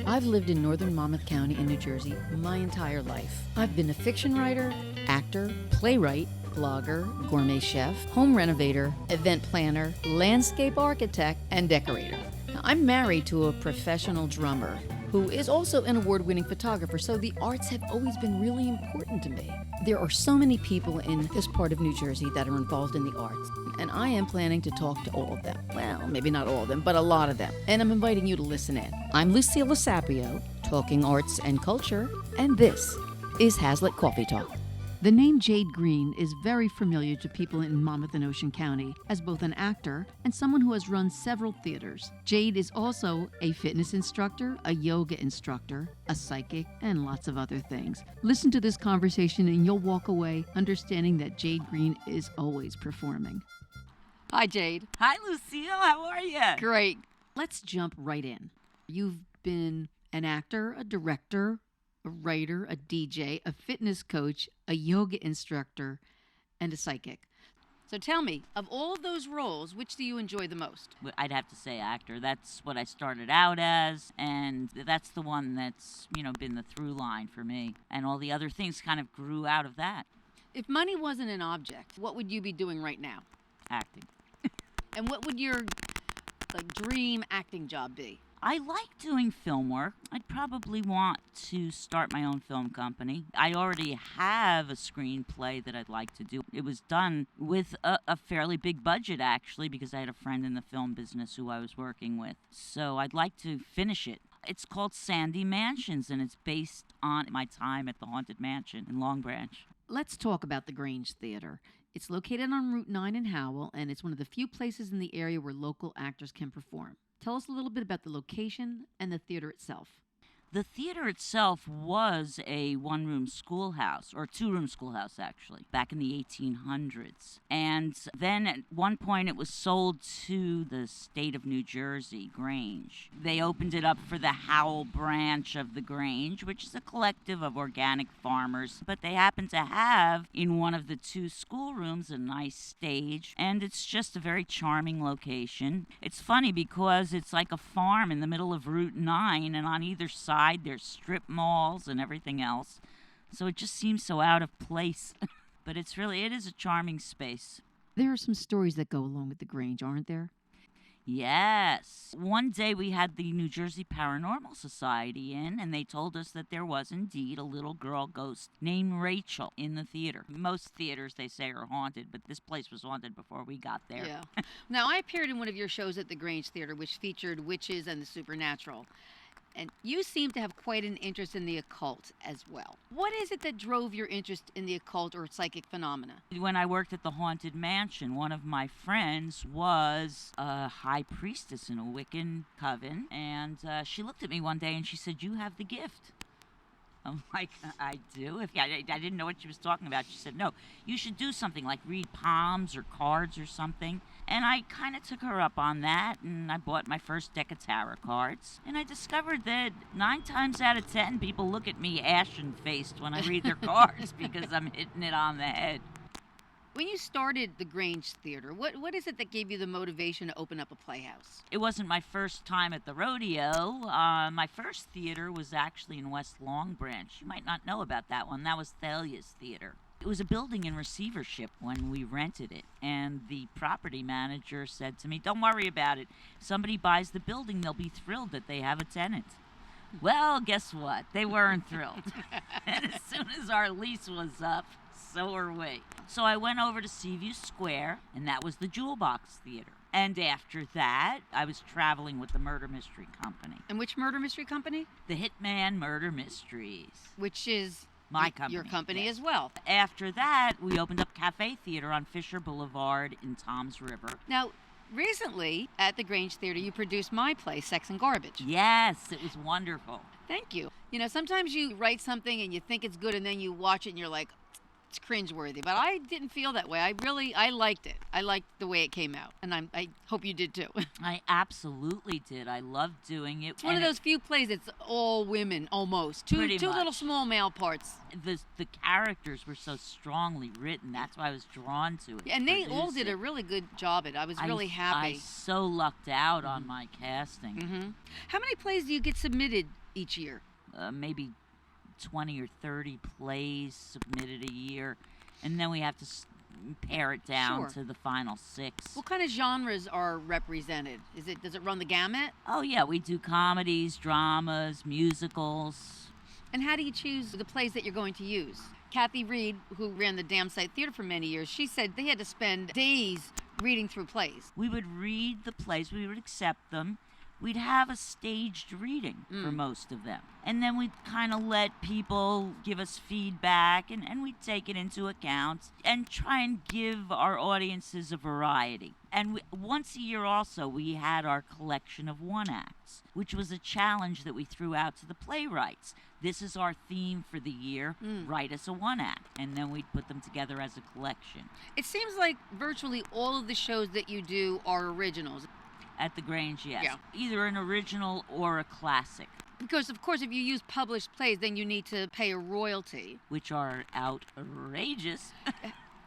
I've lived in northern Monmouth County in New Jersey my entire life. I've been a fiction writer, actor, playwright, blogger, gourmet chef, home renovator, event planner, landscape architect, and decorator. Now, I'm married to a professional drummer who is also an award-winning photographer, so the arts have always been really important to me. There are so many people in this part of New Jersey that are involved in the arts, and I am planning to talk to all of them. Well, maybe not all of them, but a lot of them. And I'm inviting you to listen in. I'm Lucille Sapio, talking arts and culture, and this is Hazlitt Coffee Talk. The name Jade Greene is very familiar to people in Monmouth and Ocean County as both an actor and someone who has run several theaters. Jade is also a fitness instructor, a yoga instructor, a psychic, and lots of other things. Listen to this conversation and you'll walk away understanding that Jade Greene is always performing. Hi, Jade. Hi, Lucille. How are you? Great. Let's jump right in. You've been an actor, a director, a writer, a DJ, a fitness coach, a yoga instructor, and a psychic. So tell me, of all of those roles, which do you enjoy the most? I'd have to say actor. That's what I started out as, and that's the one that's, been the through line for me. And all the other things kind of grew out of that. If money wasn't an object, what would you be doing right now? Acting. And what would your dream acting job be? I like doing film work. I'd probably want to start my own film company. I already have a screenplay that I'd like to do. It was done with a fairly big budget, actually, because I had a friend in the film business who I was working with. So I'd like to finish it. It's called Sandy Mansions, and it's based on my time at the Haunted Mansion in Long Branch. Let's talk about the Grange Theater. It's located on Route 9 in Howell, and it's one of the few places in the area where local actors can perform. Tell us a little bit about the location and the theater itself. The theater itself was a one-room schoolhouse, or two-room schoolhouse, actually, back in the 1800s. And then at one point it was sold to the state of New Jersey, Grange. They opened it up for the Howell branch of the Grange, which is a collective of organic farmers. But they happen to have, in one of the two schoolrooms, a nice stage. And it's just a very charming location. It's funny because it's like a farm in the middle of Route 9, and on either side there's strip malls and everything else, so it just seems so out of place. But it is a charming space. There are some stories that go along with the Grange, aren't there? Yes. One day we had the New Jersey Paranormal Society in, and they told us that there was indeed a little girl ghost named Rachel in the theater. Most theaters, they say, are haunted, but this place was haunted before we got there. Yeah. Now, I appeared in one of your shows at the Grange Theater, which featured witches and the supernatural. And you seem to have quite an interest in the occult as well. What is it that drove your interest in the occult or psychic phenomena? When I worked at the Haunted Mansion, one of my friends was a high priestess in a Wiccan coven, and she looked at me one day and she said, "You have the gift." I'm like, "I do?" I didn't know what she was talking about. She said, "No, you should do something like read palms or cards or something." And I kind of took her up on that, and I bought my first deck of tarot cards. And I discovered that 9 times out of 10, people look at me ashen-faced when I read their cards because I'm hitting it on the head. When you started the Grange Theater, what is it that gave you the motivation to open up a playhouse? It wasn't my first time at the rodeo. My first theater was actually in West Long Branch. You might not know about that one. That was Thalia's Theater. It was a building in receivership when we rented it, and the property manager said to me, "Don't worry about it. If somebody buys the building, they'll be thrilled that they have a tenant." Well, guess what? They weren't thrilled. And as soon as our lease was up, so were we. So I went over to Seaview Square, and that was the Jewel Box Theater. And after that, I was traveling with the Murder Mystery Company. And which murder mystery company? The Hitman Murder Mysteries. Which is my company. Your company yes. as well. After that, we opened up Cafe Theater on Fisher Boulevard in Toms River. Now, recently at the Grange Theater, you produced my play, Sex and Garbage. Yes, it was wonderful. Thank you. Sometimes you write something and you think it's good, and then you watch it and you're like, it's cringeworthy, but I didn't feel that way. I liked it. I liked the way it came out, and I hope you did too. I absolutely did. I loved doing it. It's one of those few plays that's all women, almost. Two Pretty much. little small male parts. The characters were so strongly written. That's why I was drawn to it. Yeah, and they all did a really good job at it. I was really happy. I so lucked out on my casting. Mm-hmm. How many plays do you get submitted each year? Maybe 20 or 30 plays submitted a year, and then we have to pare it down to the final 6. What kind of genres are represented? Does it run the gamut? Oh yeah, we do comedies, dramas, musicals. And how do you choose the plays that you're going to use? Kathy Reed, who ran the Damn Sight Theater for many years, she said they had to spend days reading through plays. We would read the plays, we would accept them. We'd have a staged reading for most of them. And then we'd kind of let people give us feedback, and we'd take it into account and try and give our audiences a variety. And once a year also, we had our collection of one-acts, which was a challenge that we threw out to the playwrights. This is our theme for the year. Write us a one-act. And then we'd put them together as a collection. It seems like virtually all of the shows that you do are originals. At the Grange, yes. Yeah. Either an original or a classic. Because, of course, if you use published plays, then you need to pay a royalty. Which are outrageous.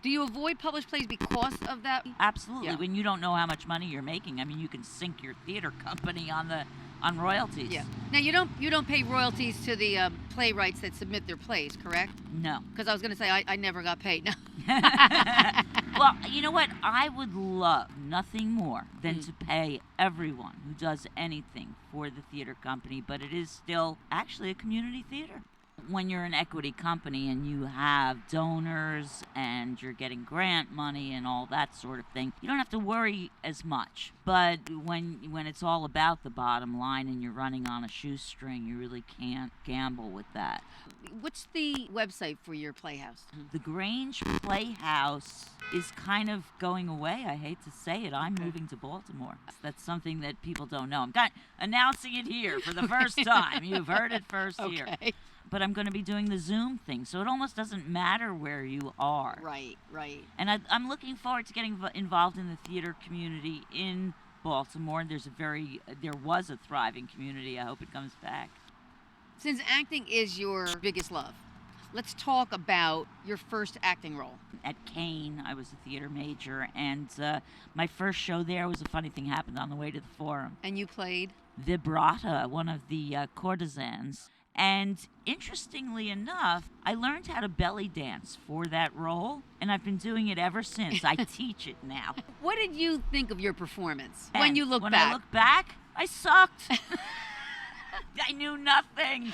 Do you avoid published plays because of that? Absolutely. Yeah. When you don't know how much money you're making, I mean, you can sink your theater company on royalties. Yeah. Now, you don't pay royalties to the playwrights that submit their plays, correct? No. Because I was going to say, I never got paid. No. Well, you know what? I would love nothing more than to pay everyone who does anything for the theater company, but it is still actually a community theater. When you're an equity company and you have donors and you're getting grant money and all that sort of thing, you don't have to worry as much. But when it's all about the bottom line and you're running on a shoestring, you really can't gamble with that. What's the website for your playhouse? The Grange Playhouse is kind of going away. I hate to say it. I'm moving to Baltimore. That's something that people don't know. I'm announcing it here for the first time. You've heard it first here. But I'm going to be doing the Zoom thing, so it almost doesn't matter where you are. Right. And I'm looking forward to getting involved in the theater community in Baltimore. There was a thriving community. I hope it comes back. Since acting is your biggest love, let's talk about your first acting role. At Kane, I was a theater major, and my first show there was a funny thing happened on the way to the Forum. And you played? Vibrata, one of the courtesans. And interestingly enough, I learned how to belly dance for that role, and I've been doing it ever since. I teach it now. What did you think of your performance And when you look back? When I look back, I sucked. I knew nothing.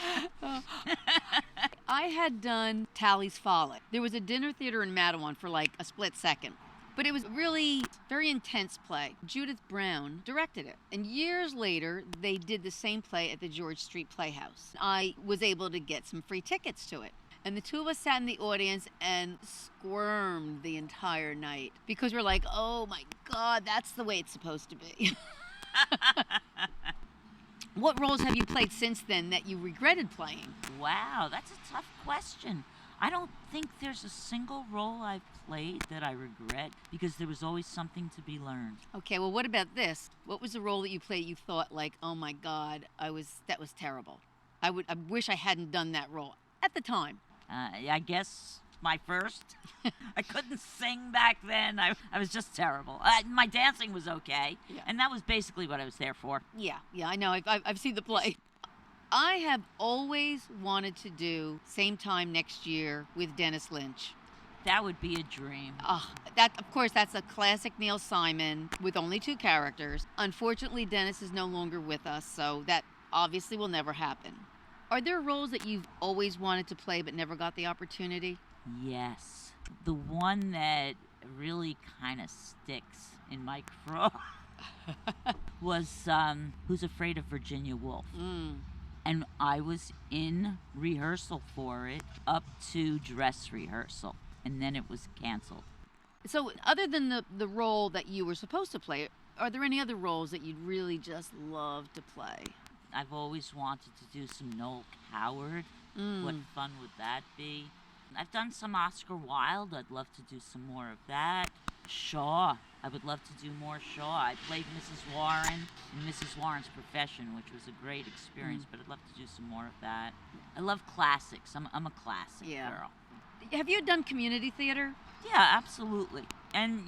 I had done Tally's Folly. There was a dinner theater in Matawan for like a split second. But it was really very intense play. Judith Brown directed it. And years later, they did the same play at the George Street Playhouse. I was able to get some free tickets to it. And the two of us sat in the audience and squirmed the entire night because we're like, oh my God, that's the way it's supposed to be. What roles have you played since then that you regretted playing? Wow, that's a tough question. I don't think there's a single role I've played that I regret because there was always something to be learned. Okay, well, what about this? What was the role that you played you thought like, oh my God, that was terrible. I wish I hadn't done that role at the time. I guess my first. I couldn't sing back then. I was just terrible. My dancing was okay, and that was basically what I was there for. Yeah, I know. I've seen the play. I have always wanted to do Same Time Next Year with Dennis Lynch. That would be a dream. Of course, that's a classic Neil Simon with only 2 characters. Unfortunately, Dennis is no longer with us, so that obviously will never happen. Are there roles that you've always wanted to play but never got the opportunity? Yes. The one that really kind of sticks in my craw was Who's Afraid of Virginia Woolf. And I was in rehearsal for it up to dress rehearsal, and then it was canceled. So other than the role that you were supposed to play, are there any other roles that you'd really just love to play? I've always wanted to do some Noel Coward. What fun would that be? I've done some Oscar Wilde. I'd love to do some more of that. Shaw. I would love to do more Shaw. I played Mrs. Warren in Mrs. Warren's Profession, which was a great experience, but I'd love to do some more of that. I love classics. I'm a classic girl. Have you done community theater? Yeah, absolutely. And,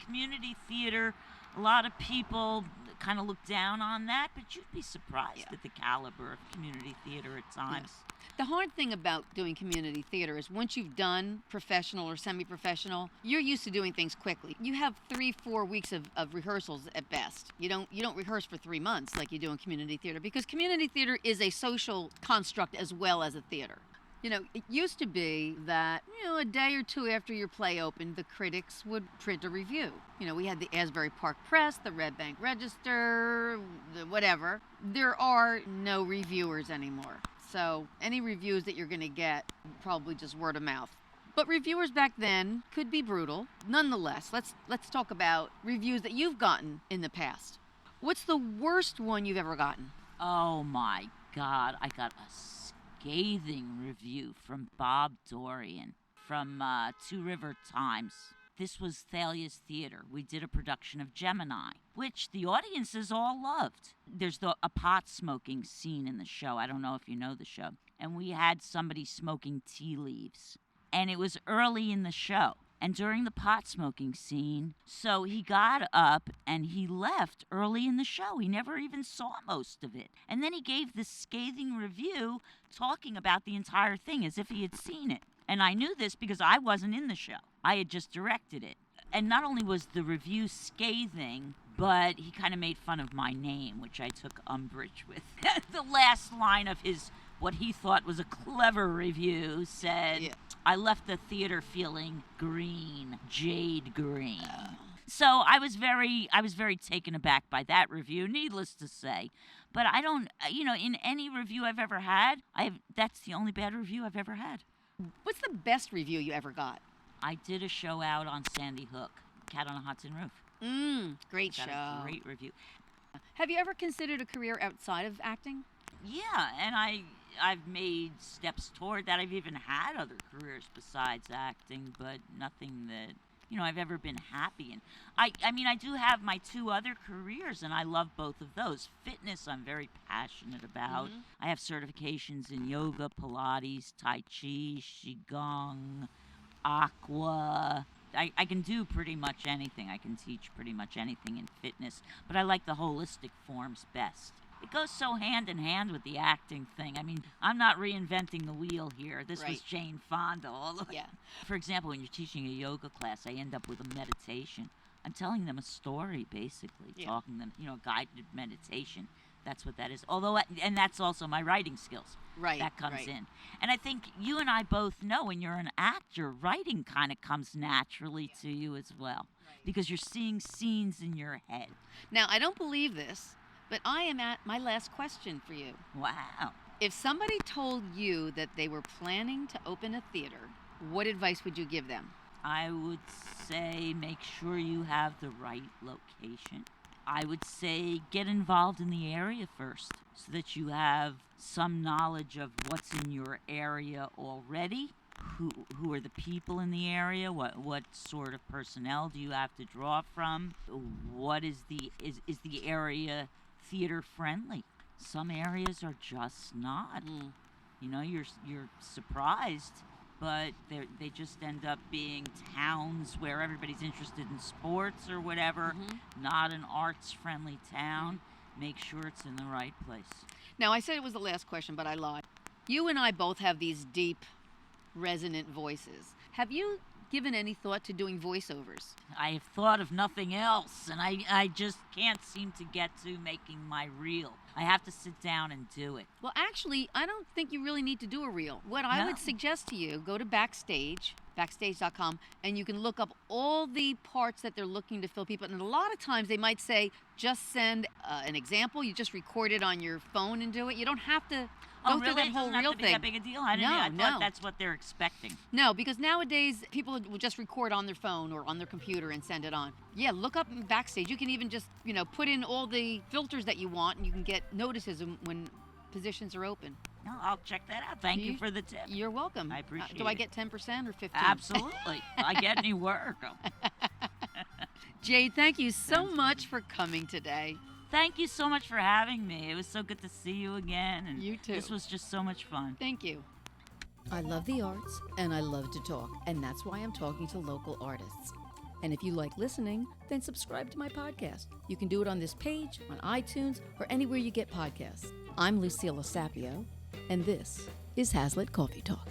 community theater, a lot of people kind of look down on that, but you'd be surprised at the caliber of community theater at times. Yes. The hard thing about doing community theater is once you've done professional or semi-professional, you're used to doing things quickly. You have 3-4 weeks of rehearsals at best. You don't rehearse for 3 months like you do in community theater, because community theater is a social construct as well as a theater. It used to be that, a day or two after your play opened, the critics would print a review. We had the Asbury Park Press, the Red Bank Register, whatever. There are no reviewers anymore. So any reviews that you're going to get, probably just word of mouth. But reviewers back then could be brutal. Nonetheless, let's talk about reviews that you've gotten in the past. What's the worst one you've ever gotten? Oh my God, I got a scathing review from Bob Dorian from Two River Times. This was Thalia's Theater. We did a production of Gemini, which the audiences all loved. There's a pot smoking scene in the show. I don't know if you know the show. And we had somebody smoking tea leaves. And it was early in the show. And during the pot smoking scene, so he got up and he left early in the show. He never even saw most of it. And then he gave this scathing review talking about the entire thing as if he had seen it. And I knew this because I wasn't in the show. I had just directed it. And not only was the review scathing, but he kind of made fun of my name, which I took umbrage with. The last line of his, what he thought was a clever review, said, I left the theater feeling green, Jade Greene. So I was very taken aback by that review, needless to say. But I don't, in any review I've ever had, that's the only bad review I've ever had. What's the best review you ever got? I did a show out on Sandy Hook, Cat on a Hot Tin Roof. Great Got show. a great review. Have you ever considered a career outside of acting? Yeah, and I've made steps toward that. I've even had other careers besides acting, but nothing that, I've ever been happy in. I do have my 2 other careers, and I love both of those. Fitness, I'm very passionate about. I have certifications in yoga, Pilates, Tai Chi, Qigong, Aqua. I can do pretty much anything. I can teach pretty much anything in fitness, but I like the holistic forms best. It goes so hand in hand with the acting thing. I'm not reinventing the wheel here. This was Jane Fonda all the way. Yeah. For example, when you're teaching a yoga class, I end up with a meditation. I'm telling them a story, basically, talking them, guided meditation. That's what that is. And that's also my writing skills. Right. That comes in. And I think you and I both know when you're an actor, writing kind of comes naturally to you as well, because you're seeing scenes in your head. Now, I don't believe this, but I am at my last question for you. Wow. If somebody told you that they were planning to open a theater, what advice would you give them? I would say make sure you have the right location. I would say get involved in the area first so that you have some knowledge of what's in your area already. Who are the people in the area? What sort of personnel do you have to draw from? What is the area theater friendly? Some areas are just not. You're surprised, but they just end up being towns where everybody's interested in sports or whatever. Not an arts friendly town. Make sure it's in the right place. Now, I said it was the last question, but I lied. You and I both have these deep, resonant voices. Have you given any thought to doing voiceovers? I have thought of nothing else, and I just can't seem to get to making my reel. I have to sit down and do it. Well, actually, I don't think you really need to do a reel. What I would suggest to you, go to backstage.com, and you can look up all the parts that they're looking to fill people. And a lot of times they might say, just send an example. You just record it on your phone and do it. You don't have to go through that whole reel thing. That big a deal? I thought that's what they're expecting. No, because nowadays people will just record on their phone or on their computer and send it on. Yeah, look up Backstage. You can even just, put in all the filters that you want, and you can get notices when positions are open. No, I'll check that out. Thank you for the tip. You're welcome. I appreciate Do I it. get 10% or 15%? Absolutely. I get any work. Jade, thank you so much for coming today. Thank you so much for having me. It was so good to see you again. And You too. This was just so much fun. Thank you. I love the arts and I love to talk, and that's why I'm talking to local artists. And if you like listening, then subscribe to my podcast. You can do it on this page, on iTunes, or anywhere you get podcasts. I'm Lucilla Sapio, and this is Hazlitt Coffee Talk.